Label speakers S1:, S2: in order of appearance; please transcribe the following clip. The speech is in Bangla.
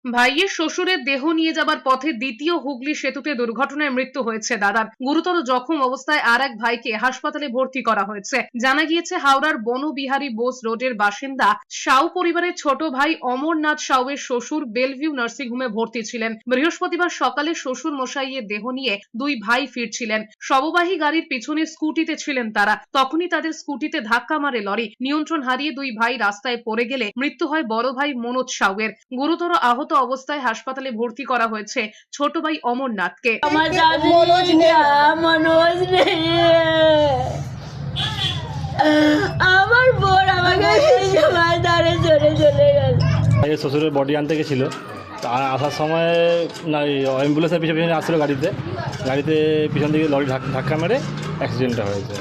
S1: ভাইয়ের শ্বশুরের দেহ নিয়ে যাবার পথে দ্বিতীয় হুগলি সেতুতে দুর্ঘটনায় মৃত্যু হয়েছে দাদার। গুরুতর জখম অবস্থায় আর এক ভাইকে হাসপাতালে ভর্তি করা হয়েছে। জানা গিয়েছে হাওড়ার বনবিহারী বোস রোডের বাসিন্দা সাউ পরিবারের ছোট ভাই অমরনাথ সাউয়ের শ্বশুর বেলভিউ নার্সিংহোমে ভর্তি ছিলেন। বৃহস্পতিবার সকালে শ্বশুর মশাইয়ের দেহ নিয়ে দুই ভাই ফিরছিলেন। শববাহী গাড়ির পিছনে স্কুটিতে ছিলেন তারা। তখনই তাদের স্কুটিতে ধাক্কা মারে লরি। নিয়ন্ত্রণ হারিয়ে দুই ভাই রাস্তায় পড়ে গেলে মৃত্যু হয় বড় ভাই মনোজ সাউয়ের। গুরুতর আহত অবস্থায় হাসপাতালে ভর্তি করা হয়েছে ছোট ভাই অমরনাথকে।
S2: আমার বোন আমাকে চলে গেল।
S3: শ্বশুরের বডি আনতে গেছিল, আসার সময় না অ্যাম্বুলেন্সের পিছনে আসছিল গাড়িতে পিছন দিকে লরি ধাক্কা মেরে অ্যাক্সিডেন্টটা হয়েছে।